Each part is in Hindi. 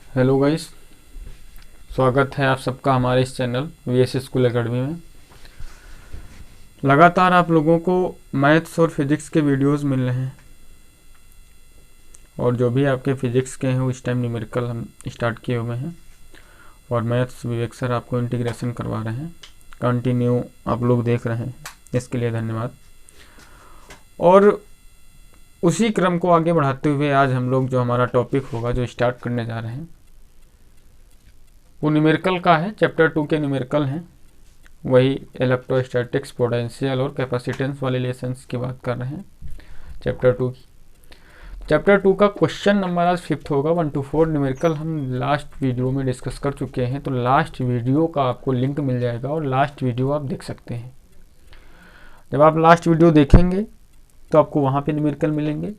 हेलो गाइस, स्वागत है आप सबका हमारे इस चैनल वीएस स्कूल एकेडमी में। लगातार आप लोगों को मैथ्स और फिजिक्स के वीडियोस मिल रहे हैं और जो भी आपके फिजिक्स के हैं वो इस टाइम न्यूमेरिकल हम स्टार्ट किए हुए हैं और मैथ्स विवेक सर आपको इंटीग्रेशन करवा रहे हैं। कंटिन्यू आप लोग देख रहे हैं, इसके लिए धन्यवाद। और उसी क्रम को आगे बढ़ाते हुए आज हम लोग जो हमारा टॉपिक होगा जो स्टार्ट करने जा रहे हैं वो न्यूमेरिकल का है। चैप्टर 2 के न्यूमेरिकल हैं, वही इलेक्ट्रोस्टैटिक्स, पोटेंशियल और कैपेसिटेंस वाले लेसन्स की बात कर रहे हैं चैप्टर 2 की। चैप्टर 2 का क्वेश्चन नंबर आज 5th होगा। 1 to 4 न्यूमेरिकल हम लास्ट वीडियो में डिस्कस कर चुके हैं, तो लास्ट वीडियो का आपको लिंक मिल जाएगा और लास्ट वीडियो आप देख सकते हैं। जब आप लास्ट वीडियो देखेंगे तो आपको वहाँ पे न्यूमेरिकल मिलेंगे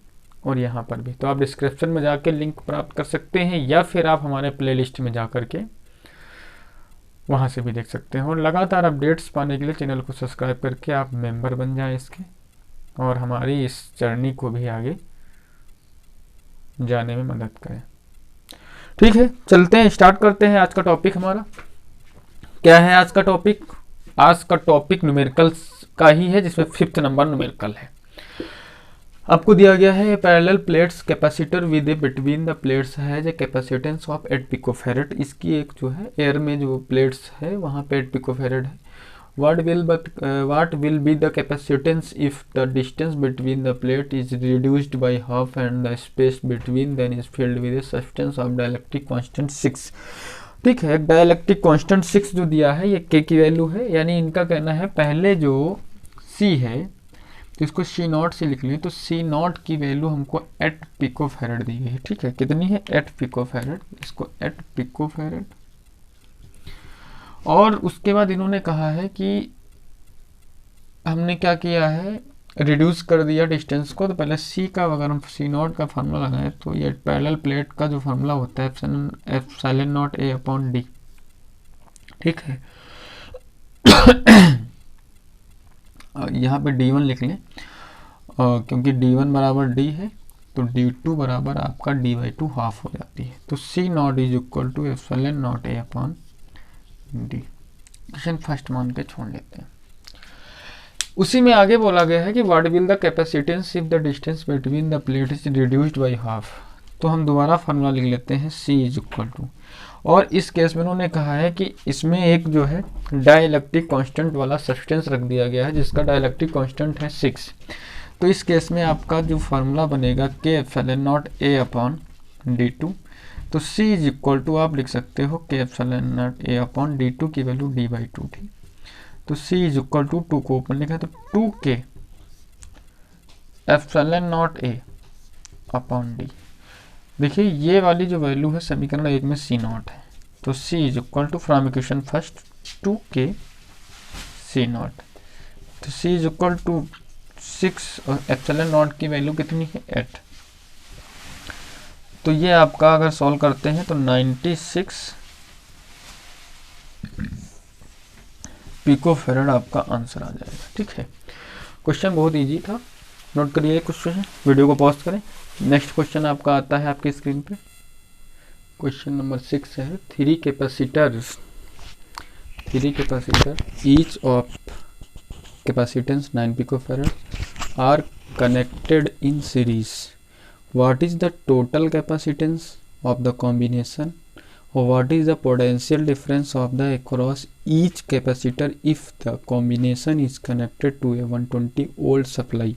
और यहाँ पर भी, तो आप डिस्क्रिप्शन में जाके लिंक प्राप्त कर सकते हैं या फिर आप हमारे प्लेलिस्ट में जा करके वहाँ से भी देख सकते हैं। और लगातार अपडेट्स पाने के लिए चैनल को सब्सक्राइब करके आप मेंबर बन जाएं इसके, और हमारी इस जर्नी को भी आगे जाने में मदद करें। ठीक है, चलते हैं, स्टार्ट करते हैं। आज का टॉपिक हमारा क्या है? आज का टॉपिक न्यूमेरिकल्स का ही है, जिसमें 5th नंबर न्यूमेरिकल है। आपको दिया गया है parallel plates capacitor with A between the plates है जो कैपेसिटेंस ऑफ 8 पिकोफैरेड। इसकी एक जो है एयर में जो प्लेट्स है वहाँ पे 8 पिकोफैरेड है। What will be the capacitance if the distance between the plate is reduced by half and the space between then is filled with a substance of dielectric constant 6। ठीक है, डाइलेक्ट्रिक कांस्टेंट 6 जो दिया है ये के की वैल्यू है, यानी इनका कहना है पहले जो सी है तो इसको सी नॉट से लिख लें, तो सी नॉट की वैल्यू हमको 8 पिकोफैरेड दी गई है। ठीक है, कितनी है? 8 पिकोफैरेड। इसको 8 पिकोफैरेड। और उसके बाद इन्होंने कहा है कि हमने क्या किया है, रिड्यूस कर दिया डिस्टेंस को। तो पहले सी का अगर हम सी नॉट का फार्मूला लगाएं तो ये पैरेलल प्लेट का जो फार्मूला होता है epsilon not A upon D. ठीक है, यहाँ पे D1 लिख लें क्योंकि D1 बराबर D है, तो D2 बराबर आपका D/2 हाफ हो जाती है। तो C not is equal to epsilon not A upon D. Question first मान के छोड़ लेते हैं। उसी में आगे बोला गया है कि what will the capacitance if the distance between the plate is reduced by half. तो हम दोबारा फार्मूला लिख लेते हैं C इज इक्वल टू, और इस केस में उन्होंने कहा है कि इसमें एक जो है डाइलेक्ट्रिक कांस्टेंट वाला सब्सटेंस रख दिया गया है जिसका डाइलेक्ट्रिक कांस्टेंट है 6। तो इस केस में आपका जो फार्मूला बनेगा के epsilon not A upon D2। तो C इज इक्वल टू आप लिख सकते हो के epsilon not A upon D2 की वैल्यू D/2 थी। तो C इज इक्वल टू 2 को ऊपर लिखा तो 2 के epsilon not A upon D. देखिए ये वाली जो वैल्यू है समीकरण 1 में C नॉट है, तो C is equal to from equation first 2 के C नॉट। तो C इज इक्वल टू 6 और एप्सिलॉन नॉट की वैल्यू कितनी है 8। तो ये आपका अगर सॉल्व करते हैं तो 96 पिकोफैरेड आपका आंसर आ जाएगा। ठीक है, क्वेश्चन बहुत इजी था, नोट करिए क्वेश्चन, वीडियो को पॉज करें। नेक्स्ट क्वेश्चन आपका आता है आपकी स्क्रीन पे। क्वेश्चन नंबर 6 है, 3 capacitor each of capacitance 9 picofarad are connected in series. What is the total capacitance of the combination और what is the potential difference of the across each capacitor if the combination is connected to a 120 volt supply.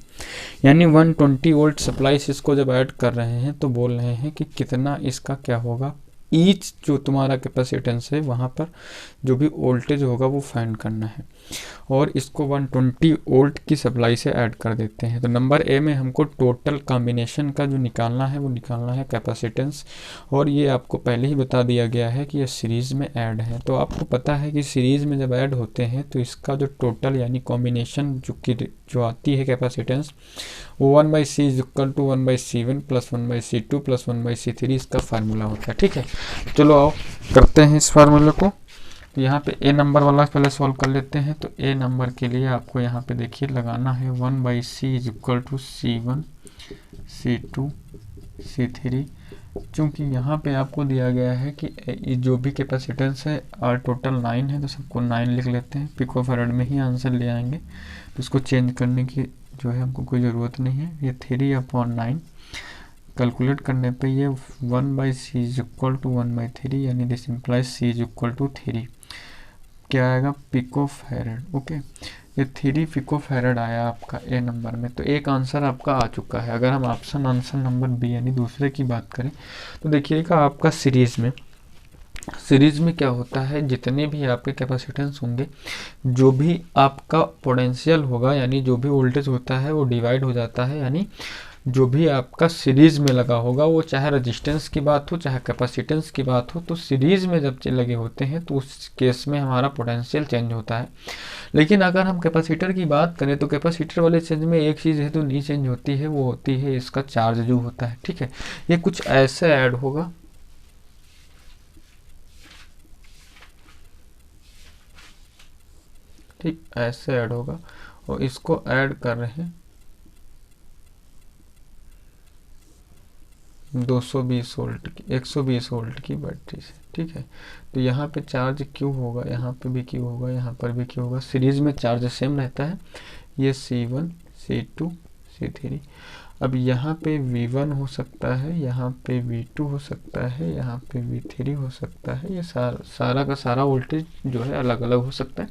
यानी 120 वोल्ट सप्लाई से इसको जब ऐड कर रहे हैं तो बोल रहे हैं कि कितना इसका क्या होगा, ईच जो तुम्हारा कैपेसिटेंस है वहाँ पर जो भी वोल्टेज होगा वो फाइंड करना है, और इसको 120 वोल्ट की सप्लाई से ऐड कर देते हैं। तो नंबर ए में हमको टोटल कॉम्बिनेशन का जो निकालना है वो निकालना है कैपेसिटेंस, और ये आपको पहले ही बता दिया गया है कि ये सीरीज़ में ऐड है। तो आपको पता है कि सीरीज़ में जब ऐड होते हैं तो इसका जो टोटल यानी कॉम्बिनेशन जो आती है कैपेसिटेंस वो 1/C is equal to 1/C1 plus 1/C2 plus 1/C3 इसका फार्मूला होता है। ठीक है, चलो आओ करते हैं इस फार्मूले को। यहाँ पे ए नंबर वाला पहले सॉल्व कर लेते हैं। तो ए नंबर के लिए आपको यहाँ पे देखिए लगाना है 1/C is equal to C1 C2 C3 क्योंकि यहाँ पे आपको दिया गया है कि ये जो भी कैपेसिटेंस है और टोटल 9 है, तो सबको 9 लिख लेते हैं, पिकोफैरड में ही आंसर ले आएंगे, तो इसको चेंज करने की जो है हमको कोई ज़रूरत नहीं है। ये 3/9 कैलकुलेट करने पे ये 1/c इज इक्वल टू 1/3, यानी this implies c is equal to 3, क्या आएगा पिकोफैरड। ओके, ये 3 पिकोफैरड आया आपका ए नंबर में। तो एक आंसर आपका आ चुका है। अगर हम ऑप्शन आंसर नंबर बी यानी दूसरे की बात करें तो देखिएगा आपका सीरीज में क्या होता है, जितने भी आपके कैपेसिटेंस होंगे, जो भी आपका पोटेंशियल होगा यानी जो भी वोल्टेज होता है वो डिवाइड हो जाता है, यानी जो भी आपका सीरीज में लगा होगा, वो चाहे रेजिस्टेंस की बात हो चाहे कैपेसिटेंस की बात हो, तो सीरीज में जब लगे होते हैं तो उस केस में हमारा पोटेंशियल चेंज होता है। लेकिन अगर हम कैपेसिटर की बात करें तो कैपेसिटर वाले चेंज में एक चीज़ है तो नहीं चेंज होती है, वो होती है इसका चार्ज जो होता है। ठीक है, ये कुछ ऐसे ऐड होगा, ठीक ऐसे ऐड होगा, और इसको ऐड कर रहे हैं 220 वोल्ट की 120 वोल्ट की बैटरी से। ठीक है, तो यहाँ पे चार्ज क्यों होगा, यहाँ पे भी क्यों होगा, यहाँ पर भी क्यों होगा, सीरीज में चार्ज सेम रहता है, ये C1 C2 C3। अब यहाँ पे V1 हो सकता है, यहाँ पे V2 हो सकता है, यहाँ पे V3 हो सकता है, ये सारा का सारा वोल्टेज जो है अलग अलग हो सकता है।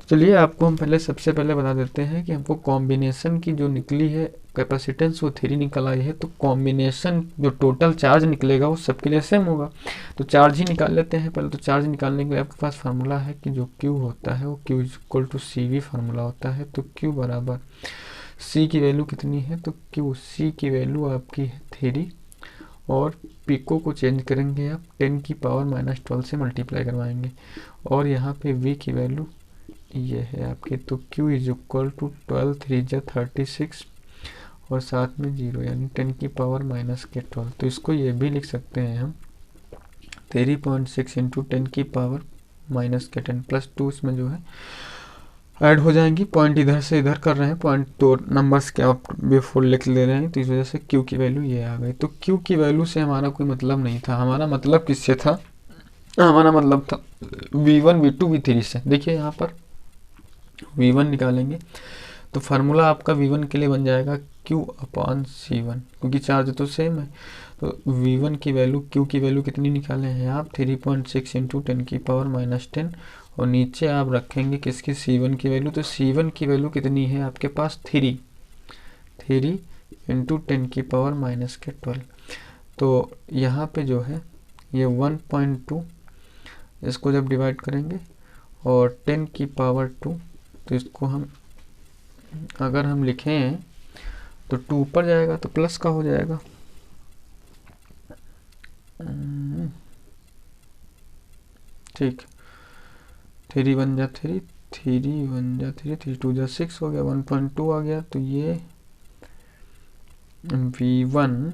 चलिए आपको हम सबसे पहले बता देते हैं कि हमको कॉम्बिनेशन की जो निकली है कैपेसिटेंस वो 3 निकल आई है, तो कॉम्बिनेशन जो टोटल चार्ज निकलेगा वो सबके लिए सेम होगा। तो चार्ज ही निकाल लेते हैं पहले। तो चार्ज निकालने के लिए आपके पास फार्मूला है कि जो Q होता है वो Q is equal to CV formula होता है। तो Q बराबर C की वैल्यू कितनी है, तो C की वैल्यू आपकी है 3, और पिको को चेंज करेंगे आप 10⁻⁻12 से मल्टीप्लाई करवाएंगे, और यहाँ पे V की वैल्यू ये है आपके, तो Q इज इक्वल टू 12 3 जा 36 और साथ में 0 यानी 10⁻⁻12। तो इसको ये भी लिख सकते हैं हम 3.6 इंटू 10⁻⁻10 प्लस 2 इसमें जो है ऐड हो जाएंगी। पॉइंट इधर से इधर कर रहे हैं, पॉइंट तो नंबर्स के आप बिफोर लिख ले रहे हैं, तो इस वजह से Q की वैल्यू ये आ गई। तो Q की वैल्यू से हमारा कोई मतलब नहीं था, हमारा मतलब किससे था, हमारा मतलब था V1 V2 V3 से। देखिए यहाँ पर V1 निकालेंगे तो फार्मूला आपका V1 के लिए बन जाएगा Q/C1, क्योंकि चार्ज तो सेम है। तो V1 की वैल्यू, Q की वैल्यू कितनी निकाले हैं आप 3.6 इंटू 10⁻⁻10, और नीचे आप रखेंगे किसकी C1 की वैल्यू, तो C1 की वैल्यू कितनी है आपके पास 3 इंटू 10⁻⁻12। तो यहाँ पे जो है ये 1.2, इसको जब डिवाइड करेंगे और 10⁻2, तो इसको हम अगर हम लिखें तो 2 ऊपर जाएगा तो प्लस का हो जाएगा, ठीक। 3 1 जा 3, 3 1 जा 3, 3 2 जा 6 हो गया, 1.2 आ गया। तो ये V1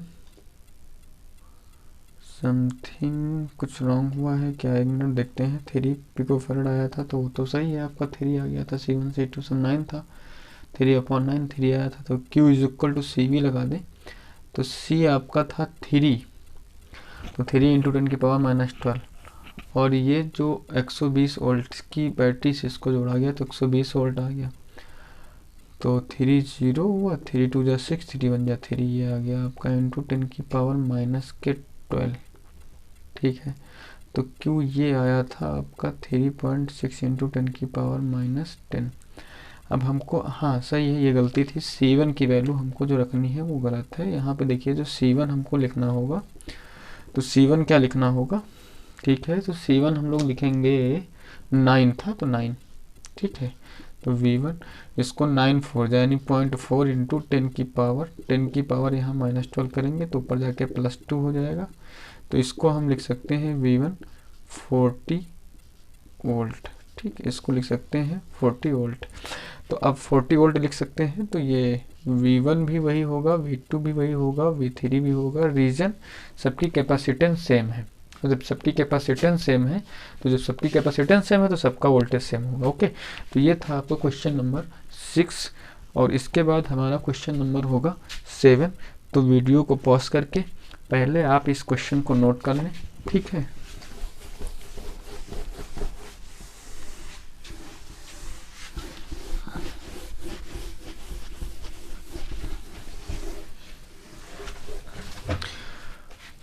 समथिंग कुछ रॉन्ग हुआ है क्या, एक मिनट देखते हैं। 3 पिकोफैरड आया था तो वो तो सही है, आपका 3 आ गया था, C1 C2 सब 9 था, 3/9 3 आया था। तो Q is equal to CV लगा दें, तो C आपका था 3, तो 3 इंटू 10⁻⁻12, और ये जो 120 वोल्ट की बैटरी से इसको जोड़ा गया तो 120 वोल्ट आ गया। तो 3 0 हुआ, 3 2 जा 6, 3 1 जा 3, ये आ गया आपका इंटू 10⁻⁻12। ठीक है, तो Q ये आया था आपका 3.6 इंटू 10⁻⁻10। अब हमको, हाँ सही है, ये गलती थी, C1 की वैल्यू हमको जो रखनी है वो गलत है। यहाँ पे देखिए जो C1 हमको लिखना होगा, तो C1 क्या लिखना होगा, ठीक है, तो C1 हम लोग लिखेंगे 9 था तो 9, ठीक है। तो V1 इसको 9 4 जाए यानी 0.4 इंटू 10 यहाँ -12 करेंगे तो ऊपर जाके +2 हो जाएगा। तो इसको हम लिख सकते हैं V1 40 वोल्ट, ठीक, इसको लिख सकते हैं 40 वोल्ट। तो अब 40 वोल्ट लिख सकते हैं, तो ये V1 भी वही होगा, V2 भी वही होगा, V3 भी होगा। रीजन सबकी कैपेसिटेंस सेम है, तो जब सबकी कैपेसिटेंस सेम है तो सबका वोल्टेज सेम होगा। ओके, तो ये था आपका क्वेश्चन नंबर 6, और इसके बाद हमारा क्वेश्चन नंबर होगा 7। तो वीडियो को पॉज करके पहले आप इस क्वेश्चन को नोट कर लें, ठीक है।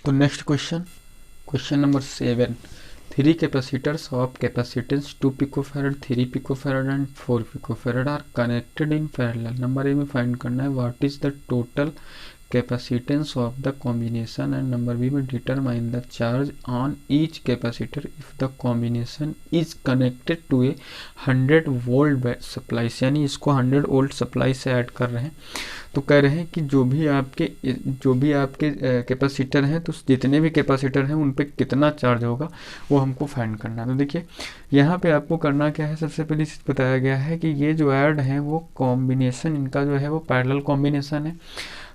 तो next question number 7, 3 capacitors of capacitance 2 picofarad, 3 picofarad and 4 picofarad are connected in parallel. Number A में फाइंड करना है what is the total capacitance of the combination, and number B में determine the charge on each capacitor if the combination is connected to a 100 volt supply। यानी इसको 100 वोल्ट सप्लाई से ऐड कर रहे हैं। तो कह रहे हैं कि जो भी आपके कैपेसिटर हैं, तो जितने भी कैपेसिटर हैं उन पे कितना चार्ज होगा वो हमको फाइंड करना है। तो देखिए यहाँ पे आपको करना क्या है, सबसे पहले बताया गया है कि ये जो ऐड है वो कॉम्बिनेशन इनका जो है वो पैरेलल कॉम्बिनेशन है।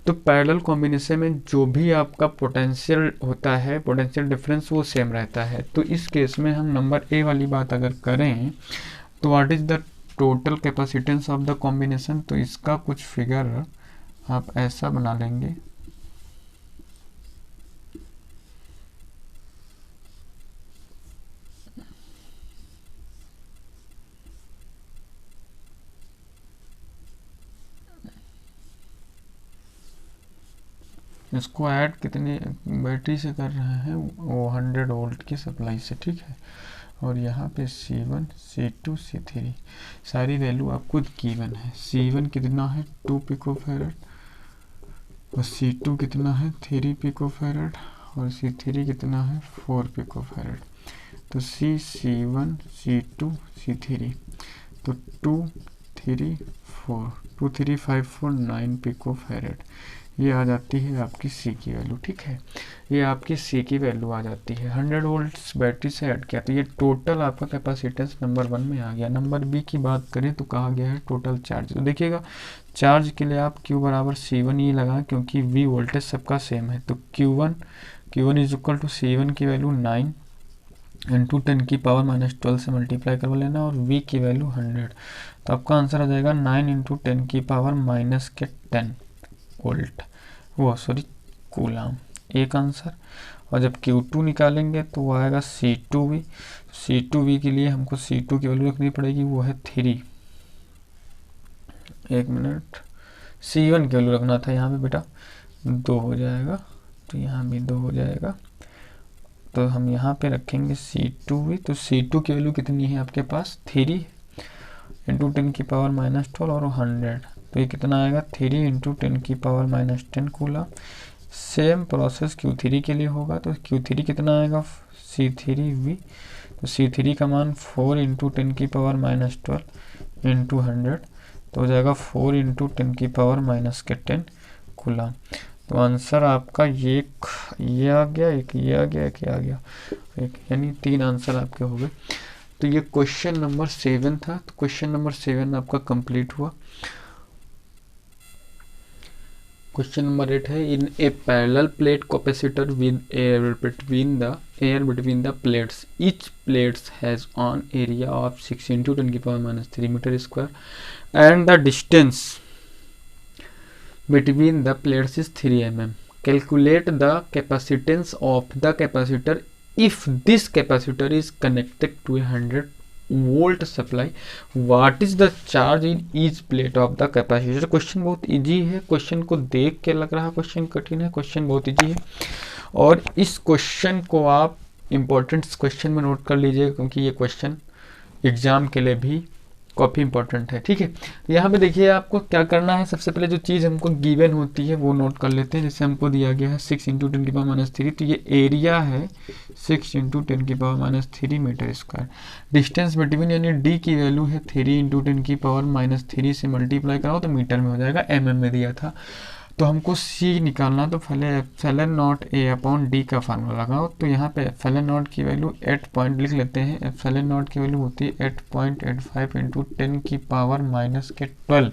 तो पैरेलल कॉम्बिनेशन में जो भी आपका पोटेंशियल होता है, पोटेंशियल डिफरेंस वो सेम रहता है। तो इस केस में हम नंबर ए वाली बात अगर करें तो what is the total capacitance of the combination, तो इसका कुछ फिगर आप ऐसा बना लेंगे। इसको ऐड कितनी बैटरी से कर रहे हैं, वो 100 वोल्ट की सप्लाई से, ठीक है। और यहाँ पे C1, C2, C3 सारी वैल्यू आपको गिवन है। C1 कितना है 2 पिकोफैरड, और C2 कितना है 3 पिकोफैरड, और C3 कितना है 4 पिकोफैरड। तो C1, C2, C3 तो 2, 3, 4, 2, 3, 5, 4, 9 पिकोफैरड ये आ जाती है आपकी C की वैल्यू, ठीक है। ये आपकी C की वैल्यू आ जाती है 100 वोल्ट्स बैटरी से ऐड किया। तो ये टोटल आपका कैपेसिटेंस नंबर 1 में आ गया। नंबर बी की बात करें तो कहा गया है टोटल चार्ज। तो देखिएगा चार्ज के लिए आप Q बराबर C1 ये लगाएं, क्योंकि V वोल्टेज सबका सेम है। तो Q1 is equal to C1 की वैल्यू 9 इंटू 10 की पावर -12 से मल्टीप्लाई कर लेना, और V की वैल्यू 100। तो आपका आंसर आ जाएगा 9 इंटू 10 की पावर -10 वोल्ट, वो सॉरी कूलाम, एक आंसर। और जब Q2 निकालेंगे तो वो आएगा C2V। C2V के लिए हमको C2 की वैल्यू रखनी पड़ेगी, वो है 3। एक मिनट, C1 की वैल्यू रखना था यहाँ पे बेटा, 2 हो जाएगा, तो यहाँ भी 2 हो जाएगा। तो हम यहाँ पे रखेंगे C2V। तो C2 की वैल्यू कितनी है आपके पास 3 इंटू 10 की पावर -12 और 100। तो ये कितना आएगा 3 इंटू 10 की power -10 coulomb. Same process Q3 के लिए होगा। तो Q3 कितना आएगा C3V। तो C3 का मान 4 इंटू 10 की पावर -12 इंटू 100, तो हो जाएगा 4 इंटू 10 की पावर -10 कूलम। तो आंसर आपका ये आ गया, एक ये आ गया, एक ये आ गया, एक, यानी 3 आंसर आपके हो गए। तो ये क्वेश्चन नंबर 7 था। तो क्वेश्चन नंबर 7 आपका कंप्लीट हुआ। क्वेश्चन नंबर 8 है, in a parallel plate capacitor with air between the plates, each plates has on area of 6 into 10 की power -3 metre square and the distance between the plates is 3 mm. Calculate the capacitance of the capacitor if this capacitor is connected to a 100 volt supply. What is the charge in each plate of the capacitor? Question बहुत इजी है। क्वेश्चन को देख के लग रहा है क्वेश्चन कठिन है, क्वेश्चन बहुत इजी है। और इस क्वेश्चन को आप इम्पोर्टेंट क्वेश्चन में नोट कर लीजिएगा, क्योंकि ये क्वेश्चन एग्जाम के लिए भी काफ़ी इंपॉर्टेंट है, ठीक है। यहाँ पे देखिए आपको क्या करना है, सबसे पहले जो चीज़ हमको गिवन होती है वो नोट कर लेते हैं। जैसे हमको दिया गया है 6 इंटू 10 की पावर -3, तो ये एरिया है 6 इंटू 10 की power -3 metre square. Distance between यानी डी की वैल्यू है 3 इंटू 10 की पावर -3 से मल्टीप्लाई कराओ तो मीटर में हो जाएगा, mm में दिया था। तो हमको C निकालना, तो पहले epsilon not A upon D का फार्मूला लगाओ। तो यहाँ पे एप्सिलॉन नॉट की वैल्यू 8 पॉइंट लिख लेते हैं। एप्सिलॉन नॉट की वैल्यू होती है 8.85 इंटू 10 की पावर -12।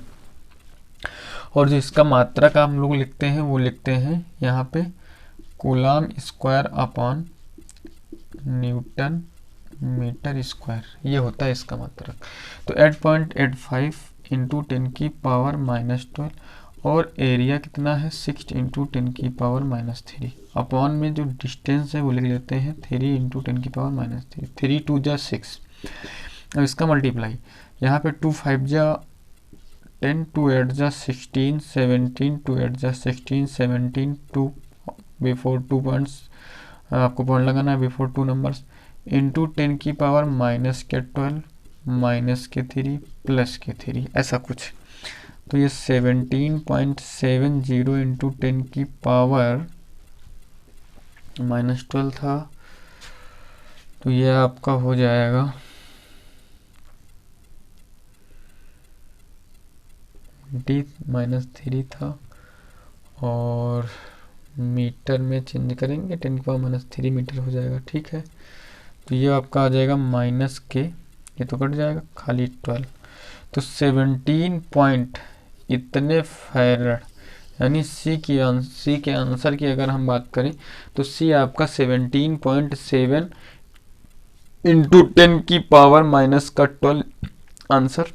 और जो इसका मात्रा का हम लोग लिखते हैं वो लिखते हैं यहाँ पे coulomb square upon newton meter square, ये होता है इसका मात्रक। तो 8.85 इंटू 10 की पावर -12 और एरिया कितना है 6 इंटू 10⁻³ अपॉन में जो डिस्टेंस है वो लिख लेते हैं 3 इंटू 10⁻³, 3 2 जा 6। अब इसका मल्टीप्लाई, यहाँ पे 2 5 जा 10, 2 8 जा 16, 17, 2 8 जा 16, 17, 2 बिफोर 2 पॉइंट्स, आपको पॉइंट लगाना है बिफोर 2 नंबर्स, इंटू 10⁻⁻12 -3 +3, ऐसा कुछ। तो ये 17.70 इंटू 10⁻⁻12 था, तो ये आपका हो जाएगा -3 था, और मीटर में चेंज करेंगे 10⁻³ मीटर हो जाएगा, ठीक है। तो ये आपका आ जाएगा माइनस के, ये तो कट जाएगा, खाली 12। तो 17 पॉइंट इतने फैरड, यानी सी के आंसर की अगर हम बात करें तो सी आपका 17.7 इंटू 10⁻⁻12 आंसर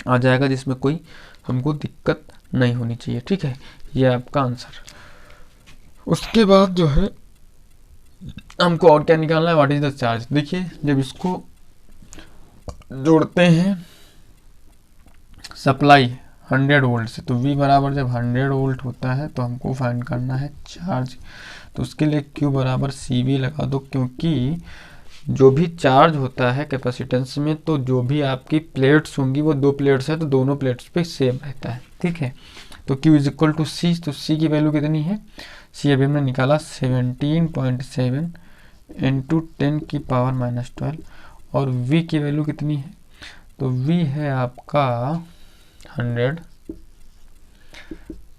आ जाएगा, जिसमें कोई हमको दिक्कत नहीं होनी चाहिए, ठीक है। ये आपका आंसर। उसके बाद जो है हमको और क्या निकालना है, व्हाट इज द चार्ज। देखिए जब इसको जोड़ते हैं सप्लाई 100 वोल्ट से, तो V बराबर जब 100 वोल्ट होता है तो हमको फाइंड करना है चार्ज। तो उसके लिए Q बराबर CV लगा दो, क्योंकि जो भी चार्ज होता है कैपेसिटेंस में, तो जो भी आपकी प्लेट्स होंगी वो 2 प्लेट्स है, तो दोनों प्लेट्स पे सेम रहता है, ठीक है। तो Q is equal to C, तो C की वैल्यू कितनी है, C अभी हमने निकाला 17.7 इंटू 10⁻⁻12, और V की वैल्यू कितनी है, तो V है आपका 100।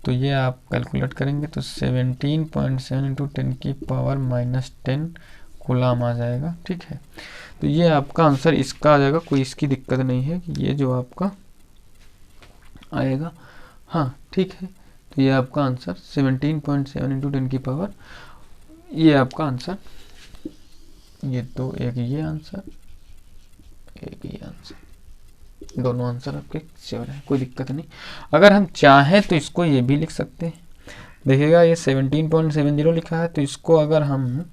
तो ये आप कैलकुलेट करेंगे तो 17.7 इंटू 10⁻⁻10 कूलम आ जाएगा, ठीक है। तो ये आपका आंसर इसका आ जाएगा, कोई इसकी दिक्कत नहीं है कि ये जो आपका आएगा, हाँ ठीक है। तो ये आपका आंसर 17.7 इंटू 10⁻, ये आपका आंसर, ये तो एक ये आंसर, एक ये आंसर, दोनों आंसर आपके श्योर है, कोई दिक्कत नहीं। अगर हम चाहें तो इसको ये भी लिख सकते हैं, देखिएगा ये 17.70 लिखा है, तो इसको अगर हम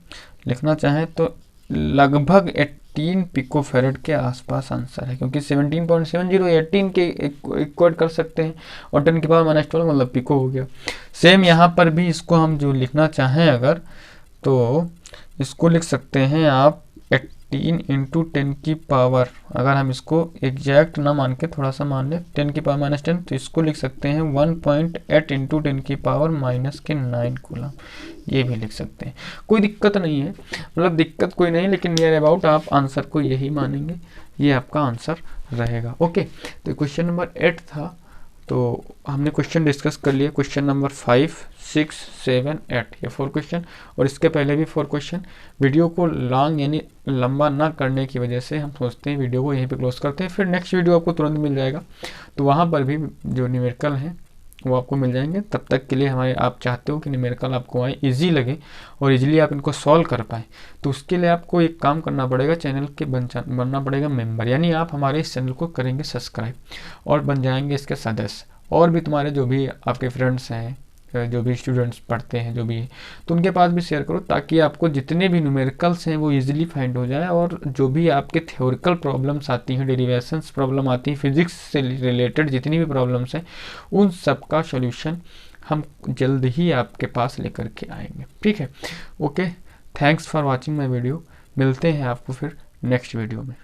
लिखना चाहें तो लगभग 18 पिकोफैरेड के आसपास आंसर है, क्योंकि 17.70 18 के इक्वेट कर सकते हैं, और 10⁻⁻12 मतलब पिको हो गया। सेम यहाँ पर भी इसको हम जो लिखना चाहें अगर, तो इसको लिख सकते हैं आप 18 इंटू 10⁻, अगर हम इसको एग्जैक्ट ना मान के थोड़ा सा मान लें 10⁻⁻10, तो इसको लिख सकते हैं 1.8 इंटू 10⁻⁻9 कूलम, ये भी लिख सकते हैं, कोई दिक्कत नहीं है, मतलब दिक्कत कोई नहीं, लेकिन नियर अबाउट आप आंसर को यही मानेंगे, ये आपका आंसर रहेगा। ओके, तो क्वेश्चन नंबर 8 था, तो हमने क्वेश्चन डिस्कस कर लिया, क्वेश्चन नंबर 5, 6, 7, 8, ये 4 क्वेश्चन, और इसके पहले भी 4 क्वेश्चन। वीडियो को लॉन्ग यानी लंबा ना करने की वजह से हम सोचते हैं वीडियो को यहीं पे क्लोज करते हैं, फिर नेक्स्ट वीडियो आपको तुरंत मिल जाएगा, तो वहाँ पर भी जो न्यूमेरिकल हैं वो आपको मिल जाएंगे। तब तक के लिए हमारे, आप चाहते हो कि न्यूमेरिकल आपको आए, ईजी लगे और इजीली आप इनको सॉल्व कर पाए, तो उसके लिए आपको एक काम करना पड़ेगा, चैनल के बनना पड़ेगा मेंबर, यानी आप हमारे इस चैनल को करेंगे सब्सक्राइब और बन जाएंगे इसके सदस्य। और भी तुम्हारे जो भी आपके फ्रेंड्स हैं, जो भी स्टूडेंट्स पढ़ते हैं जो भी, तो उनके पास भी शेयर करो, ताकि आपको जितने भी न्यूमेरिकल्स हैं वो इजीली फाइंड हो जाए, और जो भी आपके थ्योरिकल प्रॉब्लम्स आती हैं, डेरिवेशंस प्रॉब्लम आती हैं, फिजिक्स से रिलेटेड जितनी भी प्रॉब्लम्स हैं, उन सब का सॉल्यूशन हम जल्द ही आपके पास लेकर के आएंगे, ठीक है। Okay, thanks for watching my video, मिलते हैं आपको फिर नेक्स्ट वीडियो में।